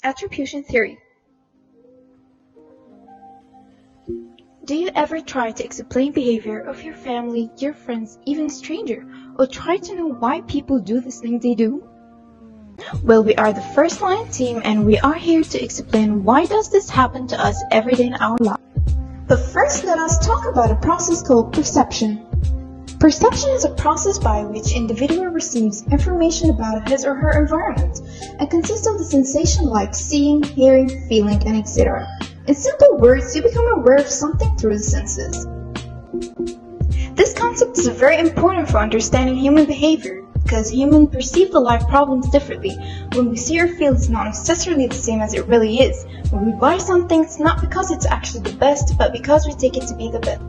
Attribution Theory. Do you ever try to explain behavior of your family, your friends, even stranger, or try to know why people do the things they do? Well, we are the First Line team and we are here to explain why does this happen to us every day in our life. But first, let us talk about a process called perception. Perception is a process by which individual receives information about his or her environment and consists of the sensation like seeing, hearing, feeling, and etc. In simple words, you become aware of something through the senses. This concept is very important for understanding human behavior because humans perceive the life problems differently. When we see or feel, it's not necessarily the same as it really is. When we buy something, it's not because it's actually the best, but because we take it to be the best.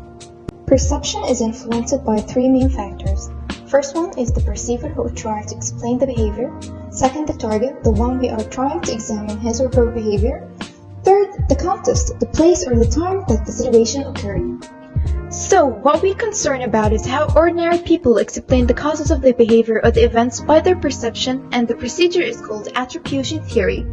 Perception is influenced by three main factors. First one is the perceiver who tries to explain the behavior. Second, the target, the one we are trying to examine his or her behavior. Third, the context, the place or the time that the situation occurred. So, what we're concerned about is how ordinary people explain the causes of their behavior or the events by their perception, and the procedure is called Attribution Theory.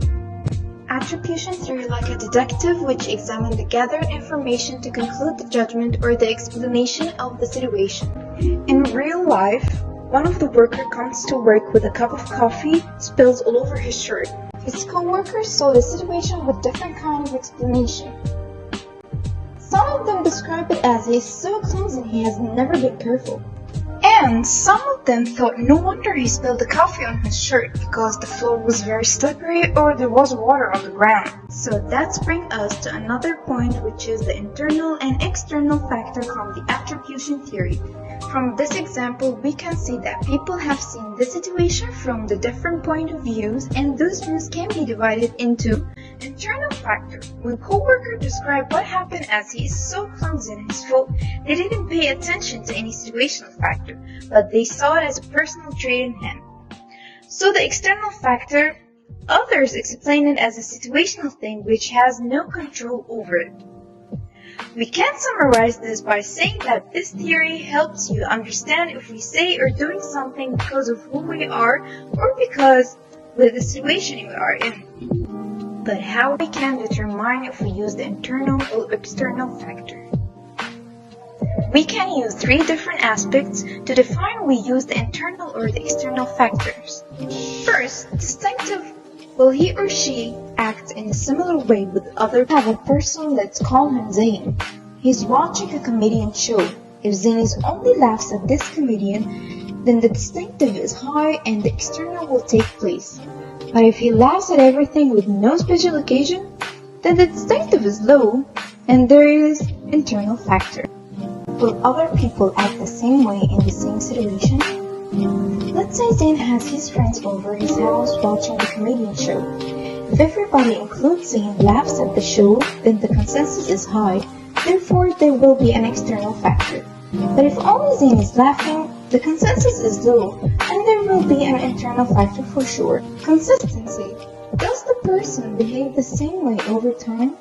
Attribution theory like a detective which examines the gathered information to conclude the judgment or the explanation of the situation. In real life, one of the workers comes to work with a cup of coffee, spills all over his shirt. His co-workers saw the situation with different kind of explanation. Some of them describe it as he's so clumsy he has never been careful. And some of them thought no wonder he spilled the coffee on his shirt because the floor was very slippery or there was water on the ground. So that brings us to another point, which is the internal and external factor from the attribution theory. From this example, we can see that people have seen the situation from the different point of views, and those views can be divided into internal factor. When co-worker described what happened as he is so clumsy in his fault, they didn't pay attention to any situational factor, but they saw it as a personal trait in him. So the external factor, others explain it as a situational thing which has no control over it. We can summarize this by saying that this theory helps you understand if we say or doing something because of who we are or because of the situation we are in. But how we can determine if we use the internal or external factor? We can use three different aspects to define we use the internal or the external factors. First, distinctive. Will he or she act in a similar way with other? Have a person, let's call him Zain. He's watching a comedian show. If Zain only laughs at this comedian, then the distinctive is high and the external will take place. But if he laughs at everything with no special occasion, then the distinctive is low and there is internal factor. Will other people act the same way in the same situation? Let's say Zain has his friends over his house watching the comedian show. If everybody includes Zain laughs at the show, then the consensus is high, therefore there will be an external factor. But if only Zain is laughing, the consensus is low, and there will be an internal factor for sure. Consistency. Does the person behave the same way over time?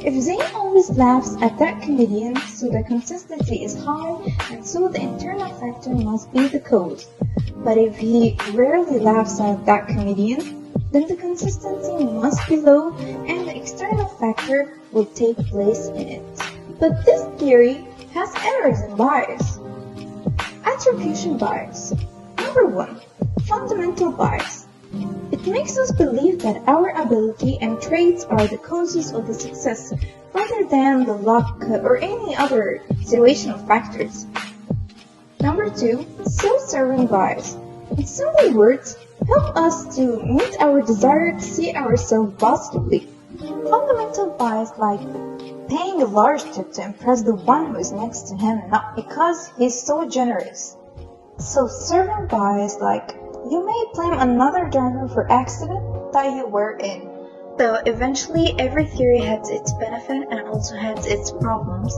If Zain always laughs at that comedian, so the consistency is high, and so the internal factor must be the cause. But if he rarely laughs at that comedian, then the consistency must be low, and the external factor will take place in it. But this theory has errors and bias. Attribution bias. Number 1. Fundamental bias. It makes us believe that our ability and traits are the causes of the success rather than the luck or any other situational factors. Number 2. Self-serving bias. In simple words, help us to meet our desire to see ourselves positively. Fundamental bias like paying a large tip to impress the one who is next to him, not because he's so generous. Self-serving bias like you may blame another driver for accident that you were in. So eventually every theory has its benefit and also has its problems,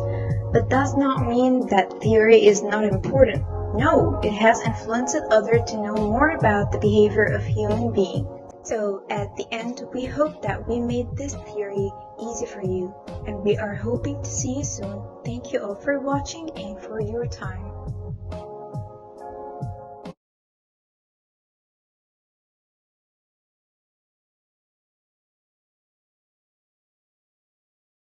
but does not mean that theory is not important. No, it has influenced others to know more about the behavior of human beings. So at the end, we hope that we made this theory easy for you, and we are hoping to see you soon. Thank you all for watching and for your time.